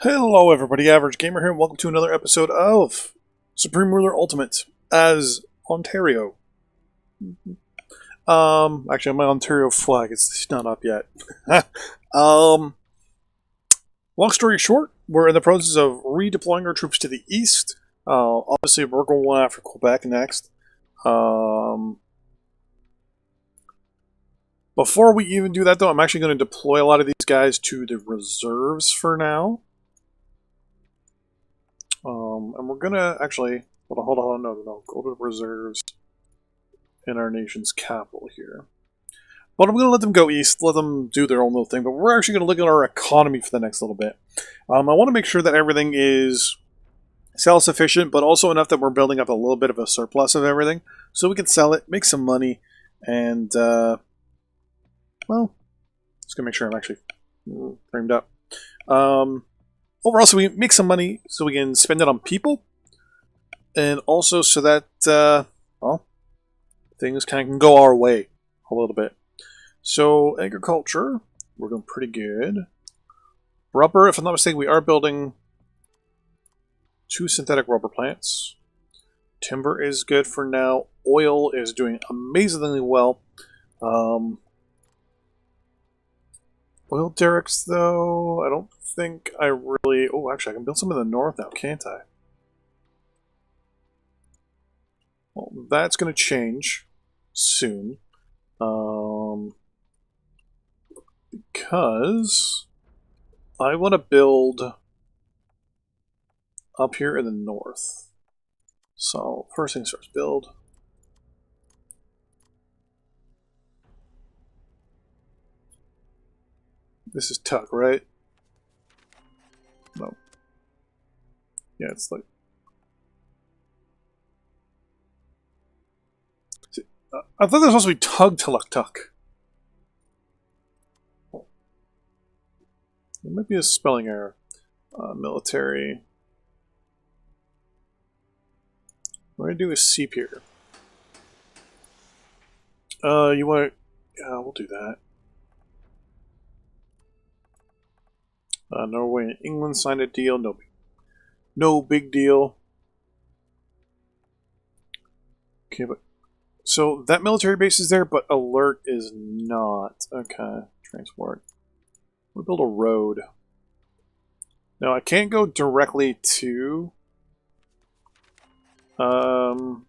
Hello everybody, Average Gamer here, and welcome to another episode of Supreme Ruler Ultimate as Ontario. Actually, my Ontario flag is not up yet. Long story short, we're in the process of redeploying our troops to the east. Obviously, we're going after Quebec next. Before we even do that, though, I'm actually going to deploy a lot of these guys to the reserves for now. And we're gonna actually hold on, no, go to reserves in our nation's capital here. But I'm gonna let them go east, let them do their own little thing. But we're actually gonna look at our economy for the next little bit. I want to make sure that everything is self-sufficient, but also enough that we're building up a little bit of a surplus of everything, so we can sell it, make some money, and well, just gonna make sure I'm actually framed up. Overall, so we make some money so we can spend it on people, and also so that, well, things kind of can go our way a little bit. So, agriculture, we're doing pretty good. Rubber, if I'm not mistaken, we are building 2 synthetic rubber plants. Timber is good for now. Oil is doing amazingly well. Oil derricks, though, I don't think I really... Oh, actually, I can build some in the north now, can't I? Well, that's going to change soon. Because I want to build up here in the north. So, first things first, build. This is Tuck, right? No. Yeah, it's like... See, I thought this was supposed to be Tug Tuck Tuck. Oh. It might be a spelling error. Military. What I'm going to do is seep here. You want to... Yeah, we'll do that. Norway and England signed a deal. No big deal. Okay, but so that military base is there, but alert is not. Okay, transport. We'll build a road. Now I can't go directly to Callaway,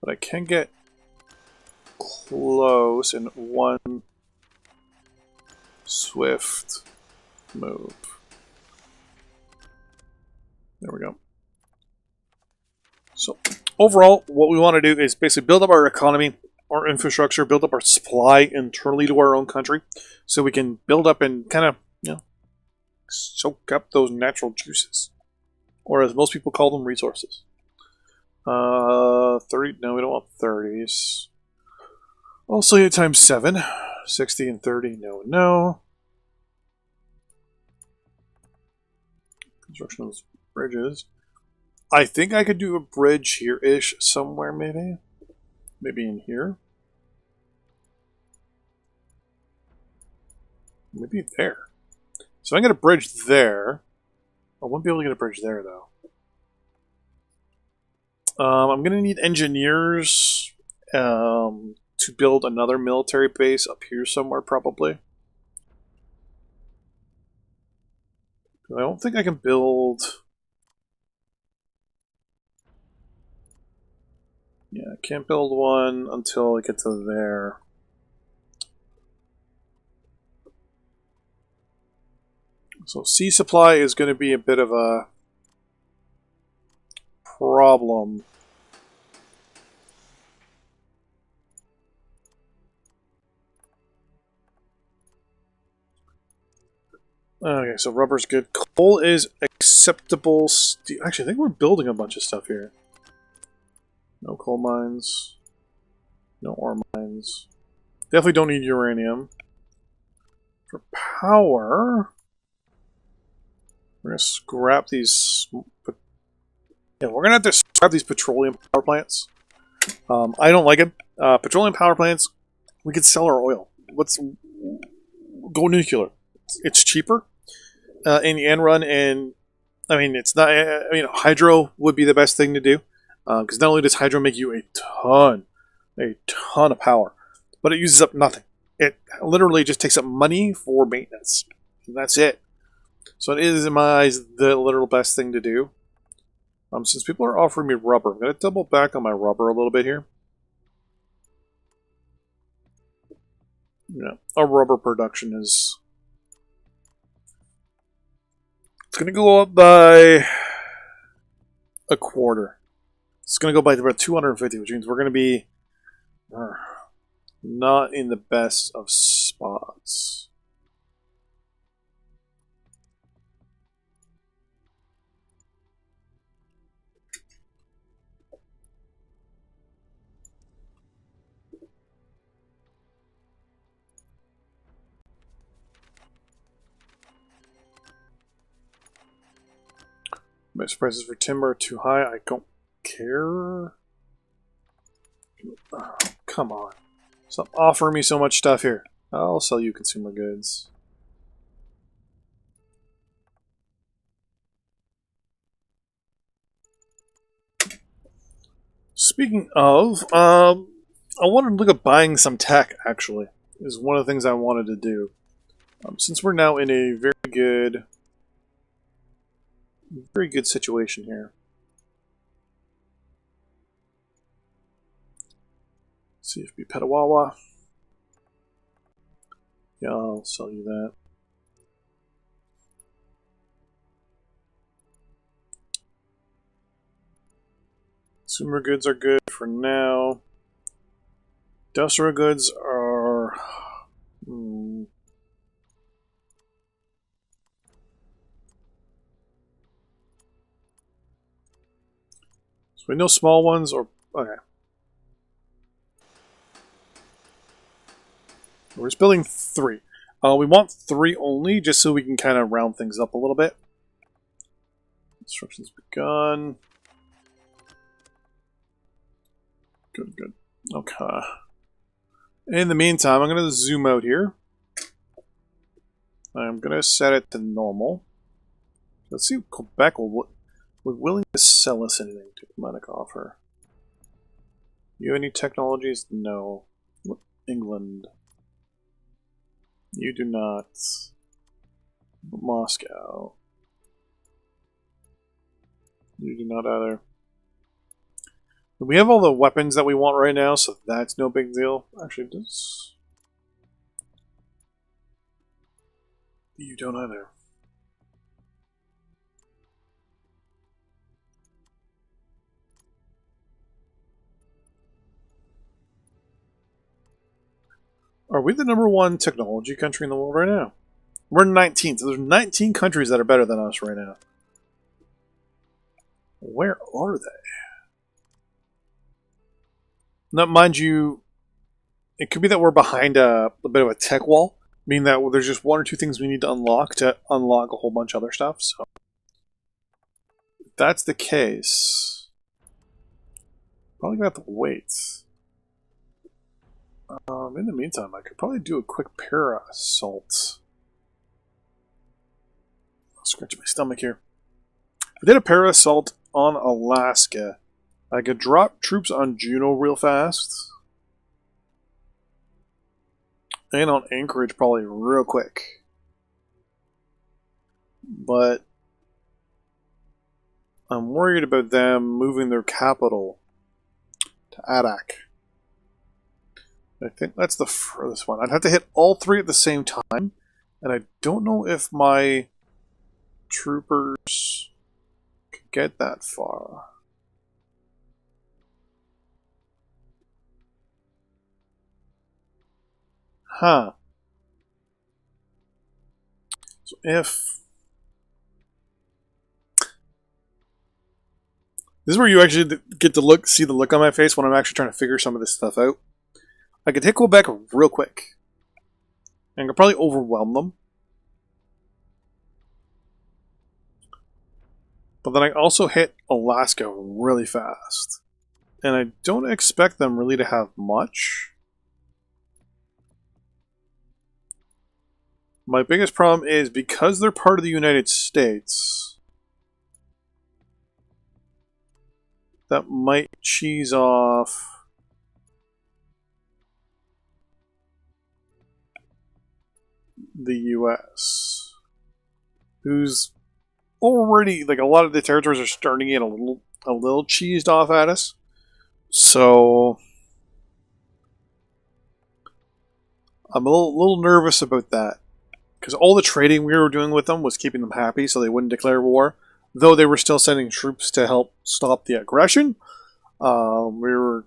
but I can get close in one swift move. There we go. So, overall, what we want to do is basically build up our economy, our infrastructure, build up our supply internally to our own country, so we can build up and kind of, you know, soak up those natural juices. Or as most people call them, resources. 30, no, we don't want 30s. Also, you times 7. 60 and 30, no. Construction of those bridges. I think I could do a bridge here-ish somewhere, maybe. Maybe in here. Maybe there. So I can get a bridge there. I won't be able to get a bridge there, though. I'm going to need engineers to build another military base up here somewhere, probably. I don't think I can build... Yeah, I can't build one until I get to there. So sea supply is going to be a bit of a problem. Okay, so rubber's good. Coal is acceptable. Actually, I think we're building a bunch of stuff here. No coal mines. No ore mines. Definitely don't need uranium. For power, we're going to scrap these... Yeah, we're going to have to scrap these petroleum power plants. I don't like it. Petroleum power plants, we could sell our oil. Let's go nuclear. It's cheaper. in the end run. And I mean, it's not. Hydro would be the best thing to do because not only does hydro make you a ton of power, but it uses up nothing. It literally just takes up money for maintenance, and that's it. So it is, in my eyes, the literal best thing to do. Since people are offering me rubber, I'm going to double back on my rubber a little bit here. Yeah, our rubber production is... It's going to go up by a quarter. It's going to go by about 250, which means we're going to be not in the best of spots. Best prices for timber are too high. I don't care. Oh, come on. Stop offering me so much stuff here. I'll sell you consumer goods. Speaking of, I wanted to look at buying some tech, actually. Is one of the things I wanted to do. Since we're now in a very good situation here. CFB Petawawa. Yeah, I'll sell you that. Consumer goods are good for now. Industrial goods are... So we know small ones or... Okay. We're just building 3. We want 3 only, just so we can kind of round things up a little bit. Construction's begun. Good. Okay. In the meantime, I'm going to zoom out here. I'm going to set it to normal. Let's see if Quebec will... We're willing to sell us anything to Diplomatic offer. You have any technologies? No. England. You do not. Moscow. You do not either. We have all the weapons that we want right now, so that's no big deal. Actually, does... You don't either. Are we the #1 technology country in the world right now? We're 19th. So there's 19 countries that are better than us right now. Where are they? Now, mind you, it could be that we're behind a bit of a tech wall, meaning that there's just 1 or 2 things we need to unlock a whole bunch of other stuff. So, if that's the case, probably gonna have to wait. In the meantime, I could probably do a quick para assault. I'll scratch my stomach here. If I did a para assault on Alaska, I could drop troops on Juneau real fast. And on Anchorage probably real quick. But I'm worried about them moving their capital to Adak. I think that's the furthest one. I'd have to hit all 3 at the same time, and I don't know if my troopers could get that far. Huh. So if... This is where you actually get to see the look on my face when I'm actually trying to figure some of this stuff out. I could hit Quebec real quick. And I could probably overwhelm them. But then I also hit Alaska really fast. And I don't expect them really to have much. My biggest problem is because they're part of the United States, that might cheese off the US, who's already, like, a lot of the territories are starting to get a little cheesed off at us. So I'm a little nervous about that, because all the trading we were doing with them was keeping them happy so they wouldn't declare war, though they were still sending troops to help stop the aggression. We were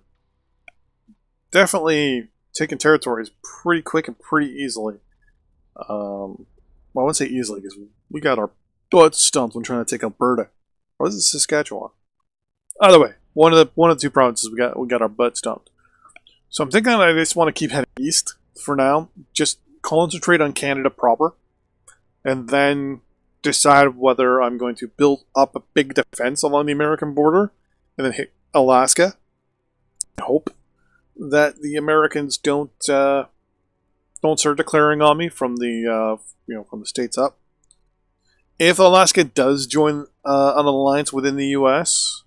definitely taking territories pretty quick and pretty easily. Well, I wouldn't say easily, because we got our butt stumped when trying to take Alberta. Or is it Saskatchewan? Either way, one of the two provinces we got our butt stumped. So I'm thinking I just want to keep heading east for now. Just concentrate on Canada proper, and then decide whether I'm going to build up a big defense along the American border, and then hit Alaska. I hope that the Americans don't start declaring on me from the from the states up. If Alaska does join an alliance within the U.S.,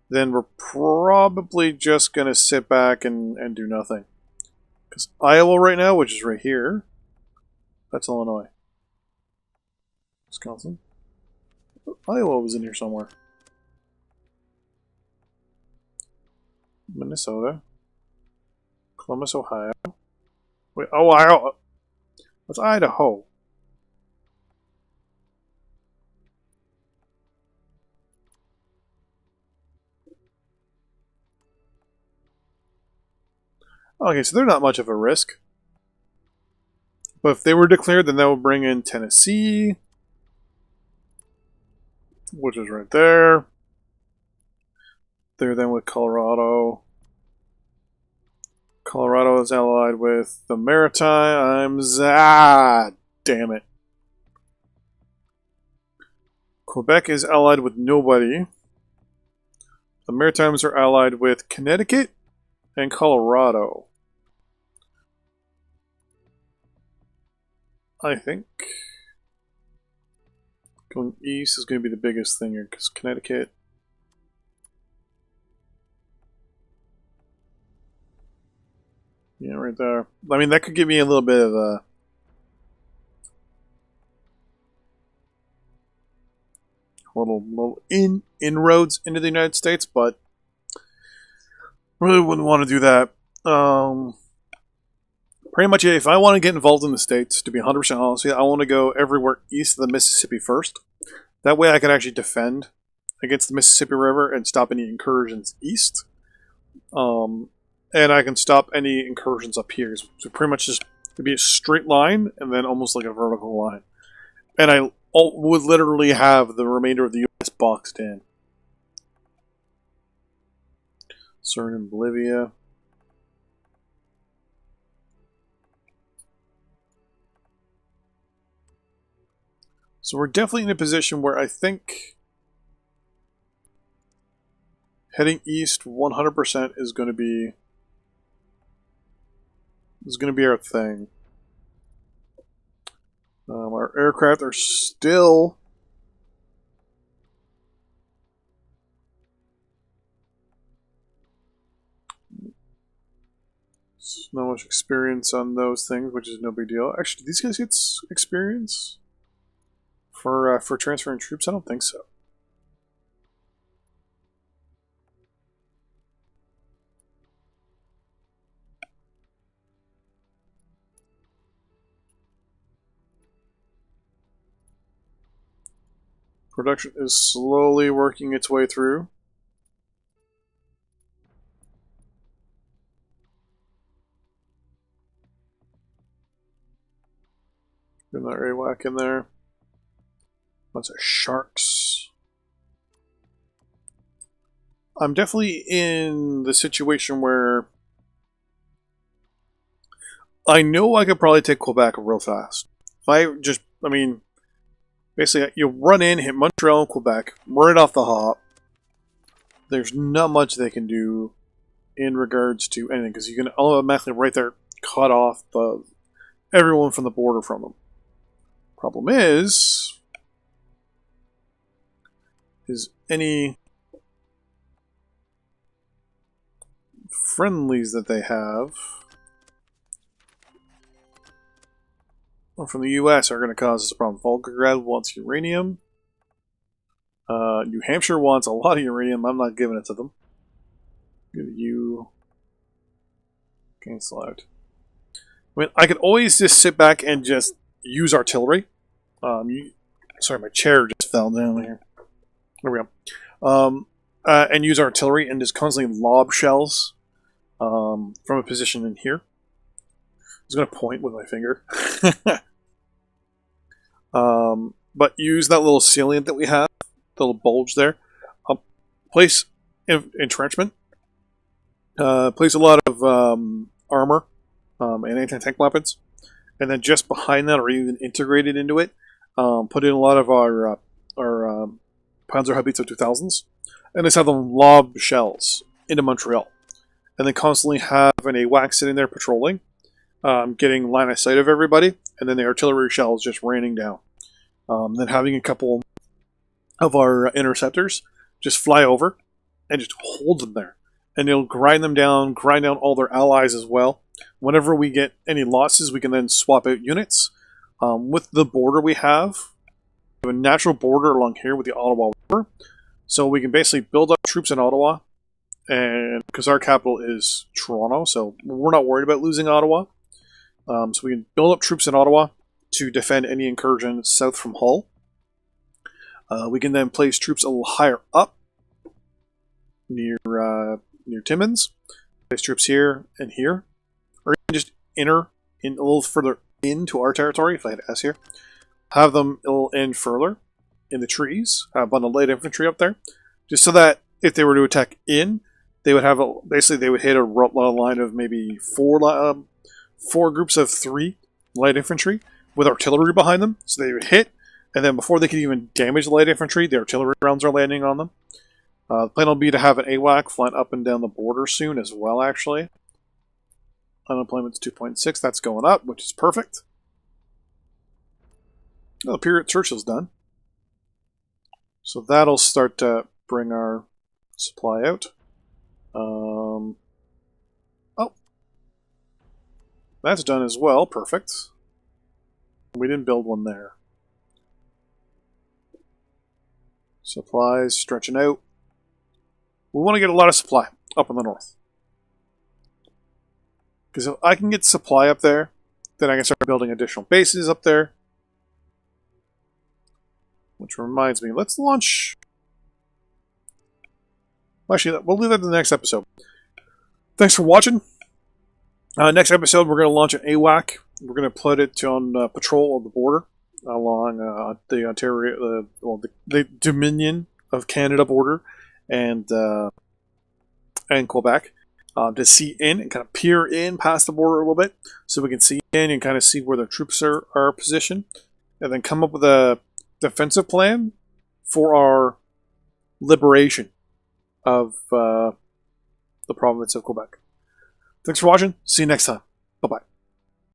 then we're probably just going to sit back and do nothing. Because Iowa right now, which is right here, that's Illinois. Wisconsin. Iowa was in here somewhere. Minnesota. Columbus, Ohio. Wait, Ohio. That's Idaho. Okay, so they're not much of a risk. But if they were declared, then that would bring in Tennessee, which is right there. They're then with Colorado. Colorado is allied with the Maritimes. Ah, damn it. Quebec is allied with nobody. The Maritimes are allied with Connecticut and Colorado. I think going east is going to be the biggest thing here, because Connecticut. Yeah, right there. I mean, that could give me a little bit of a little inroads into the United States, but really wouldn't want to do that. Pretty much, if I want to get involved in the States, to be 100% honest with you, I want to go everywhere east of the Mississippi first. That way I can actually defend against the Mississippi River and stop any incursions east. And I can stop any incursions up here. So pretty much just it'd be a straight line and then almost like a vertical line. And I would literally have the remainder of the U.S. boxed in. Suriname, Bolivia. So we're definitely in a position where I think heading east 100% is going to be our thing. Our aircraft are still not much experience on those things, which is no big deal. Actually, do these guys get experience for transferring troops? I don't think so. Production is slowly working its way through. Get that AWAC in there. Bunch of sharks. I'm definitely in the situation where I know I could probably take Quebec real fast. If I mean, basically, you run in, hit Montreal and Quebec, right off the hop. There's not much they can do in regards to anything, because you can automatically right there cut off everyone from the border from them. Problem is any friendlies that they have from the US are going to cause us a problem. Volgograd wants uranium. New Hampshire wants a lot of uranium. I'm not giving it to them. Give you cancel out. I mean, I could always just sit back and just use artillery. Sorry, my chair just fell down here. There we go. And use artillery and just constantly lob shells from a position in here. I was going to point with my finger. But use that little salient that we have, the little bulge there. Place entrenchment. Place a lot of armor and anti-tank weapons. And then just behind that, or even integrated into it, put in a lot of our Panzerhaubitze 2000s. And just have them lob shells into Montreal. And then constantly have an AWAC sitting there patrolling, getting line of sight of everybody, and then the artillery shells just raining down. Then having a couple of our interceptors just fly over and just hold them there. And it'll grind them down, grind down all their allies as well. Whenever we get any losses, we can then swap out units. With the border we have a natural border along here with the Ottawa River. So we can basically build up troops in Ottawa, and because our capital is Toronto, so we're not worried about losing Ottawa. So we can build up troops in Ottawa to defend any incursion south from Hull. We can then place troops a little higher up near Timmins. Place troops here and here, or even just in a little further into our territory. If I had S here, have them a little in further in the trees. Have a bunch of light infantry up there, just so that if they were to attack in, they would have basically they would hit a line of maybe four groups of 3 light infantry with artillery behind them. So they would hit, and then before they could even damage the light infantry, the artillery rounds are landing on them. The plan will be to have an AWAC flying up and down the border soon as well, actually. Unemployment's 2.6. That's going up, which is perfect. Oh, the period Churchill's done. So that'll start to bring our supply out. Oh. That's done as well. Perfect. We didn't build one there. Supplies stretching out. We want to get a lot of supply up in the north. Because if I can get supply up there, then I can start building additional bases up there. Which reminds me, let's launch... Actually, we'll leave that to the next episode. Thanks for watching. Next episode, we're going to launch an AWAC. We're going to put it on patrol of the border along the Ontario, the Dominion of Canada border and Quebec to see in and kind of peer in past the border a little bit, so we can see in and kind of see where the troops are positioned, and then come up with a defensive plan for our liberation of the province of Quebec. Thanks for watching. See you next time. Bye-bye.